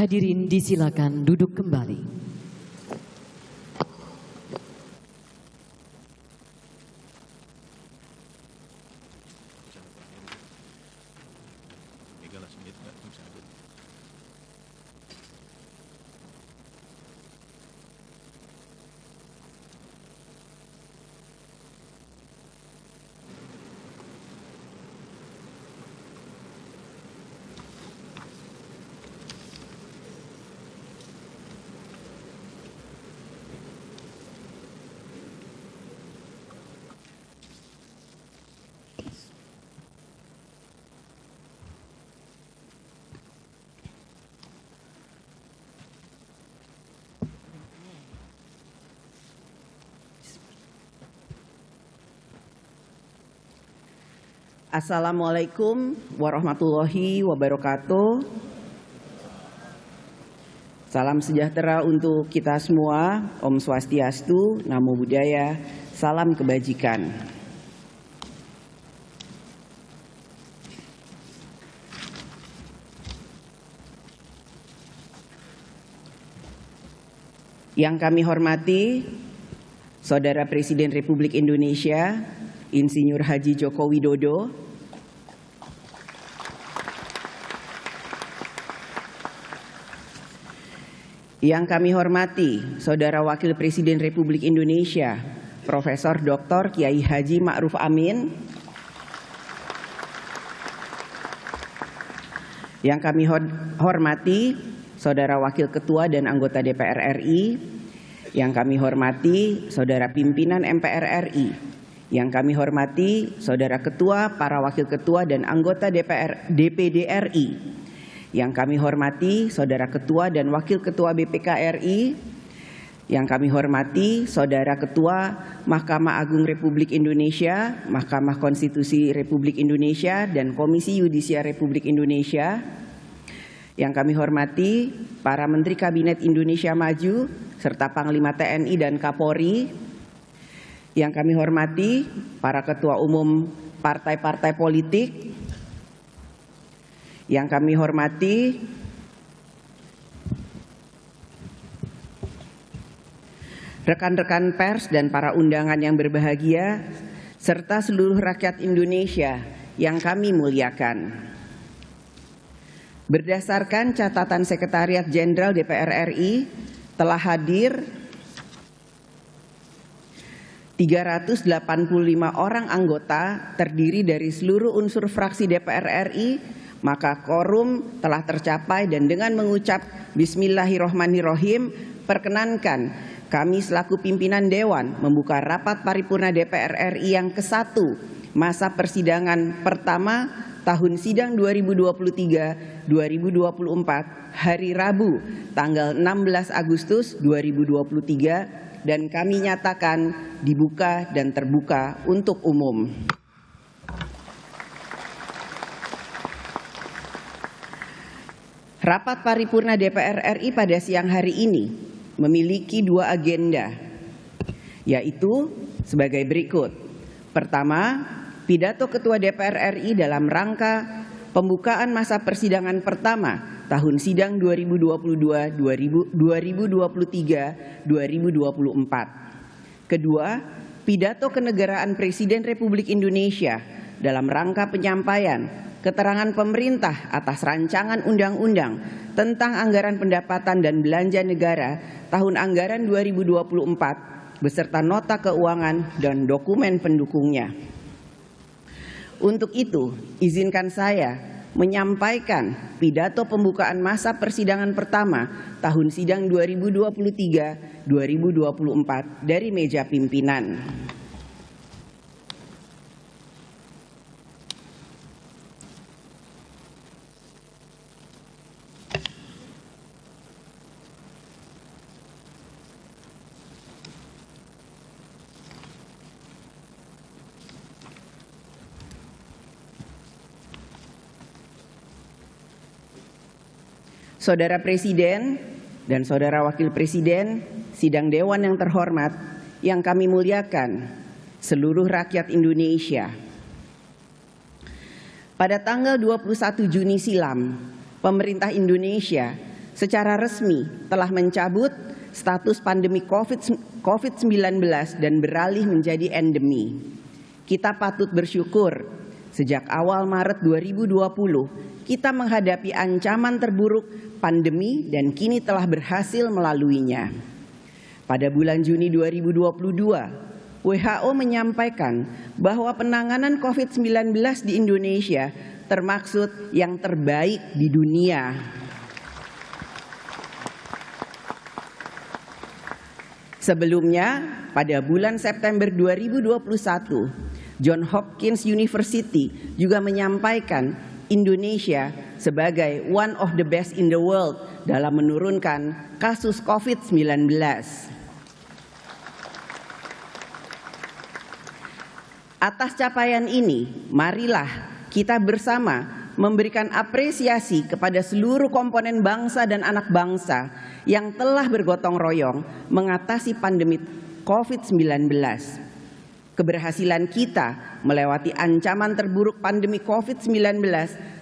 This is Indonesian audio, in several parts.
Hadirin disilakan duduk kembali. Assalamualaikum warahmatullahi wabarakatuh. Salam sejahtera untuk kita semua. Om Swastiastu, Namo Buddhaya, salam kebajikan. Yang kami hormati, Saudara Presiden Republik Indonesia, Insinyur Haji Joko Widodo, yang kami hormati Saudara Wakil Presiden Republik Indonesia, Profesor Dr. Kiai Haji Ma'ruf Amin, yang kami hormati Saudara Wakil Ketua dan anggota DPR RI, yang kami hormati Saudara Pimpinan MPR RI, yang kami hormati Saudara Ketua, para Wakil Ketua dan anggota DPD RI, yang kami hormati Saudara Ketua dan Wakil Ketua BPK RI, yang kami hormati Saudara Ketua Mahkamah Agung Republik Indonesia, Mahkamah Konstitusi Republik Indonesia, dan Komisi Yudisial Republik Indonesia, yang kami hormati para Menteri Kabinet Indonesia Maju, serta Panglima TNI dan Kapolri, yang kami hormati para ketua umum partai-partai politik, yang kami hormati rekan-rekan pers dan para undangan yang berbahagia, serta seluruh rakyat Indonesia yang kami muliakan. Berdasarkan catatan Sekretariat Jenderal DPR RI, telah hadir 385 orang anggota terdiri dari seluruh unsur fraksi DPR RI, maka quorum telah tercapai, dan dengan mengucap Bismillahirrohmanirrohim, perkenankan kami selaku pimpinan Dewan membuka rapat paripurna DPR RI yang ke-1 masa persidangan pertama tahun sidang 2023-2024 hari Rabu tanggal 16 Agustus 2023, dan kami nyatakan dibuka dan terbuka untuk umum. Rapat paripurna DPR RI pada siang hari ini memiliki dua agenda, yaitu sebagai berikut. Pertama, pidato Ketua DPR RI dalam rangka pembukaan masa persidangan pertama tahun sidang 2022-2023-2024. Kedua, pidato kenegaraan Presiden Republik Indonesia dalam rangka penyampaian keterangan pemerintah atas rancangan undang-undang tentang anggaran pendapatan dan belanja negara tahun anggaran 2024 beserta nota keuangan dan dokumen pendukungnya. Untuk itu, izinkan saya menyampaikan pidato pembukaan masa persidangan pertama tahun sidang 2023-2024 dari meja pimpinan. Saudara Presiden dan Saudara Wakil Presiden, sidang Dewan yang terhormat, yang kami muliakan, seluruh rakyat Indonesia. Pada tanggal 21 Juni silam, pemerintah Indonesia secara resmi telah mencabut status pandemi COVID-19 dan beralih menjadi endemi. Kita patut bersyukur sejak awal Maret 2020 kita menghadapi ancaman terburuk pandemi dan kini telah berhasil melaluinya. Pada bulan Juni 2022, WHO menyampaikan bahwa penanganan COVID-19 di Indonesia termaksud yang terbaik di dunia. Sebelumnya, pada bulan September 2021, Johns Hopkins University juga menyampaikan Indonesia sebagai one of the best in the world dalam menurunkan kasus COVID-19. Atas capaian ini, marilah kita bersama memberikan apresiasi kepada seluruh komponen bangsa dan anak bangsa yang telah bergotong royong mengatasi pandemi COVID-19. Keberhasilan kita melewati ancaman terburuk pandemi COVID-19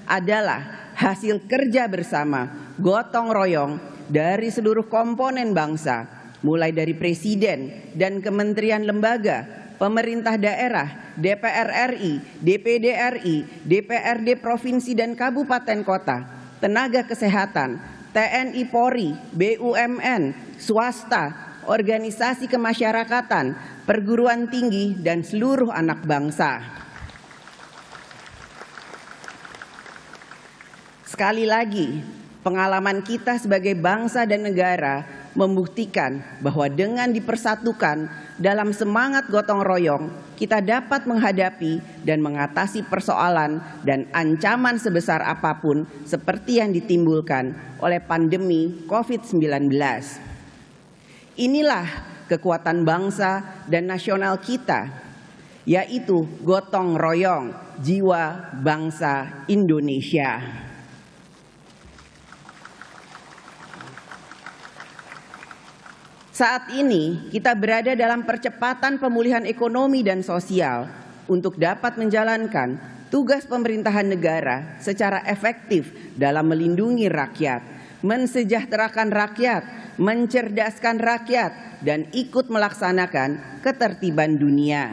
adalah hasil kerja bersama, gotong royong dari seluruh komponen bangsa, mulai dari Presiden dan Kementerian Lembaga, pemerintah daerah, DPR RI, DPD RI, DPRD Provinsi dan Kabupaten Kota, tenaga kesehatan, TNI Polri, BUMN, swasta, organisasi kemasyarakatan, perguruan tinggi, dan seluruh anak bangsa. Sekali lagi, pengalaman kita sebagai bangsa dan negara membuktikan bahwa dengan dipersatukan dalam semangat gotong royong, kita dapat menghadapi dan mengatasi persoalan dan ancaman sebesar apapun seperti yang ditimbulkan oleh pandemi COVID-19. Inilah kekuatan bangsa dan nasional kita, yaitu gotong royong jiwa bangsa Indonesia. Saat ini kita berada dalam percepatan pemulihan ekonomi dan sosial untuk dapat menjalankan tugas pemerintahan negara secara efektif dalam melindungi rakyat, mensejahterakan rakyat, mencerdaskan rakyat, dan ikut melaksanakan ketertiban dunia.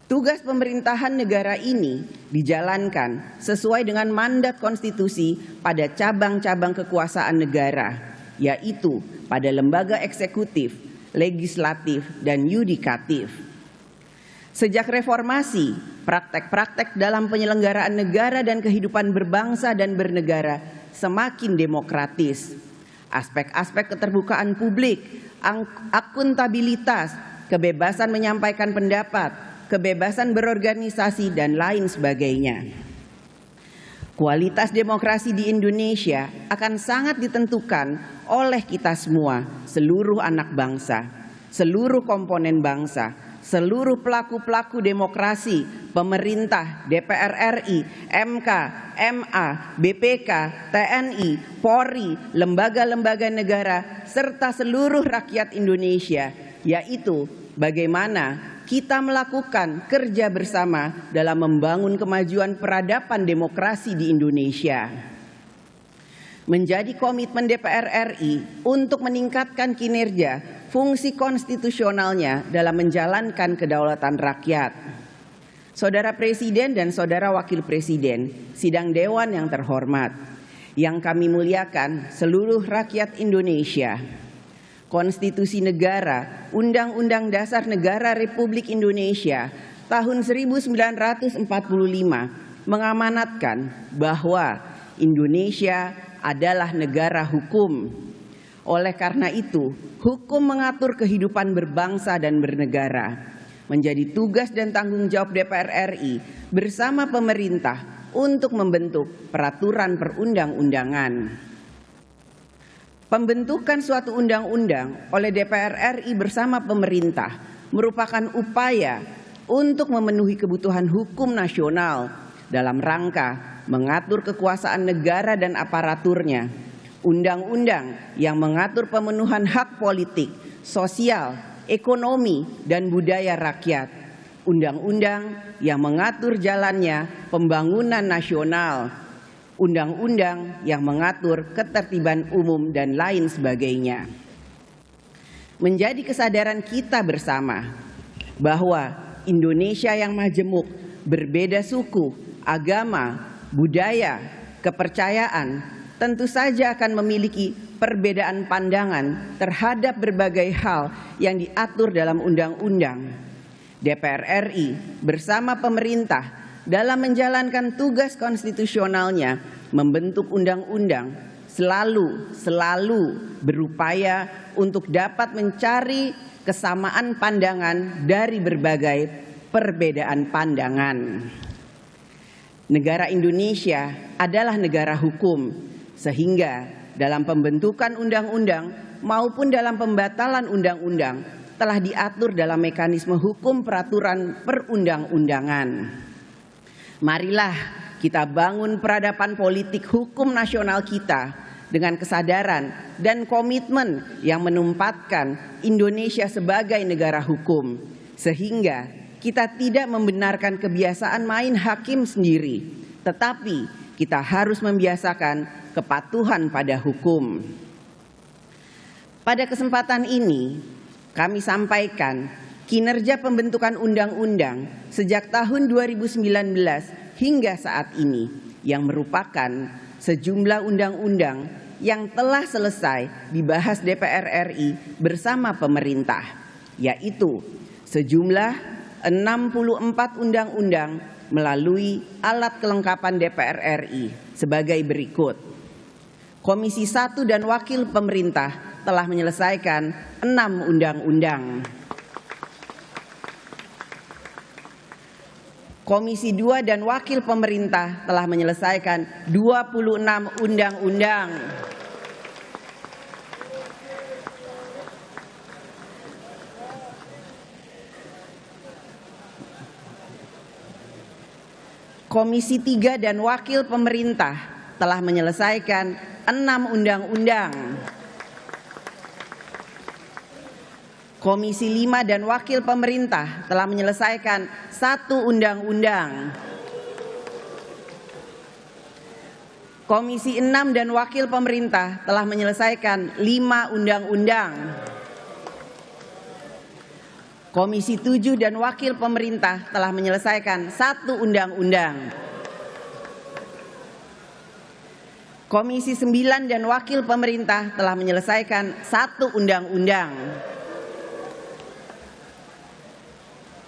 Tugas pemerintahan negara ini dijalankan sesuai dengan mandat konstitusi pada cabang-cabang kekuasaan negara, yaitu pada lembaga eksekutif, legislatif, dan yudikatif. Sejak reformasi, praktek-praktek dalam penyelenggaraan negara dan kehidupan berbangsa dan bernegara semakin demokratis. Aspek-aspek keterbukaan publik, akuntabilitas, kebebasan menyampaikan pendapat, kebebasan berorganisasi, dan lain sebagainya. Kualitas demokrasi di Indonesia akan sangat ditentukan oleh kita semua, seluruh anak bangsa, seluruh komponen bangsa, seluruh pelaku-pelaku demokrasi, pemerintah, DPR RI, MK, MA, BPK, TNI, Polri, lembaga-lembaga negara, serta seluruh rakyat Indonesia, yaitu bagaimana kita melakukan kerja bersama dalam membangun kemajuan peradaban demokrasi di Indonesia. Menjadi komitmen DPR RI untuk meningkatkan kinerja fungsi konstitusionalnya dalam menjalankan kedaulatan rakyat. Saudara Presiden dan Saudara Wakil Presiden, sidang Dewan yang terhormat, yang kami muliakan seluruh rakyat Indonesia. Konstitusi Negara Undang-Undang Dasar Negara Republik Indonesia tahun 1945 mengamanatkan bahwa Indonesia adalah negara hukum. Oleh karena itu, hukum mengatur kehidupan berbangsa dan bernegara. Menjadi tugas dan tanggung jawab DPR RI bersama pemerintah untuk membentuk peraturan perundang-undangan. Pembentukan suatu undang-undang oleh DPR RI bersama pemerintah merupakan upaya untuk memenuhi kebutuhan hukum nasional dalam rangka mengatur kekuasaan negara dan aparaturnya. Undang-undang yang mengatur pemenuhan hak politik, sosial, ekonomi, dan budaya rakyat. Undang-undang yang mengatur jalannya pembangunan nasional. Undang-undang yang mengatur ketertiban umum dan lain sebagainya. Menjadi kesadaran kita bersama bahwa Indonesia yang majemuk, berbeda suku, agama, budaya, kepercayaan, tentu saja akan memiliki perbedaan pandangan terhadap berbagai hal yang diatur dalam undang-undang. DPR RI bersama pemerintah dalam menjalankan tugas konstitusionalnya membentuk undang-undang selalu berupaya untuk dapat mencari kesamaan pandangan dari berbagai perbedaan pandangan. Negara Indonesia adalah negara hukum, sehingga dalam pembentukan undang-undang maupun dalam pembatalan undang-undang telah diatur dalam mekanisme hukum peraturan perundang-undangan. Marilah kita bangun peradaban politik hukum nasional kita dengan kesadaran dan komitmen yang menempatkan Indonesia sebagai negara hukum, sehingga kita tidak membenarkan kebiasaan main hakim sendiri, tetapi kita harus membiasakan kepatuhan pada hukum. Pada kesempatan ini, kami sampaikan kinerja pembentukan undang-undang sejak tahun 2019 hingga saat ini yang merupakan sejumlah undang-undang yang telah selesai dibahas DPR RI bersama pemerintah, yaitu sejumlah 64 undang-undang melalui alat kelengkapan DPR RI sebagai berikut. Komisi 1 dan Wakil Pemerintah telah menyelesaikan 6 undang-undang. Komisi 2 dan Wakil Pemerintah telah menyelesaikan 26 undang-undang. Komisi 3 dan Wakil Pemerintah telah menyelesaikan 6 undang-undang. Komisi 5 dan Wakil Pemerintah telah menyelesaikan 1 undang-undang. Komisi 6 dan Wakil Pemerintah telah menyelesaikan 5 undang-undang. Komisi 7 dan Wakil Pemerintah telah menyelesaikan 1 undang-undang. Komisi 9 dan Wakil Pemerintah telah menyelesaikan 1 undang-undang.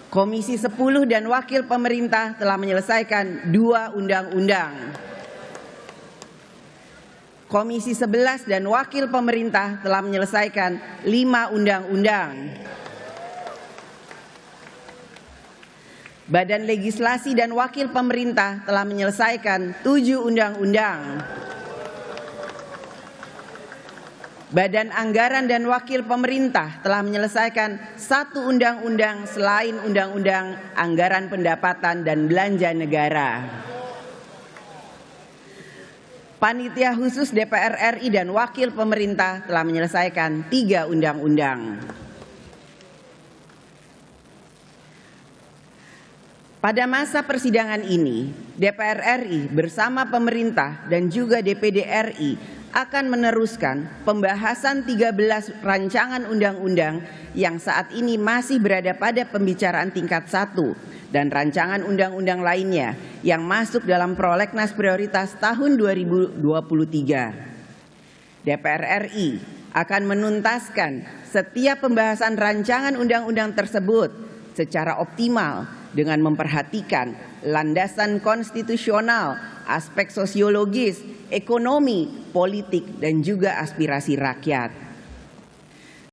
Komisi 10 dan Wakil Pemerintah telah menyelesaikan 2 undang-undang. Komisi 11 dan Wakil Pemerintah telah menyelesaikan 5 undang-undang. Badan Legislasi dan Wakil Pemerintah telah menyelesaikan 7 undang-undang. Badan Anggaran dan Wakil Pemerintah telah menyelesaikan 1 undang-undang selain Undang-Undang Anggaran Pendapatan dan Belanja Negara. Panitia Khusus DPR RI dan Wakil Pemerintah telah menyelesaikan 3 undang-undang. Pada masa persidangan ini, DPR RI bersama pemerintah dan juga DPD RI akan meneruskan pembahasan 13 rancangan undang-undang yang saat ini masih berada pada pembicaraan tingkat 1 dan rancangan undang-undang lainnya yang masuk dalam prolegnas prioritas tahun 2023. DPR RI akan menuntaskan setiap pembahasan rancangan undang-undang tersebut secara optimal dengan memperhatikan landasan konstitusional, aspek sosiologis, ekonomi, politik, dan juga aspirasi rakyat.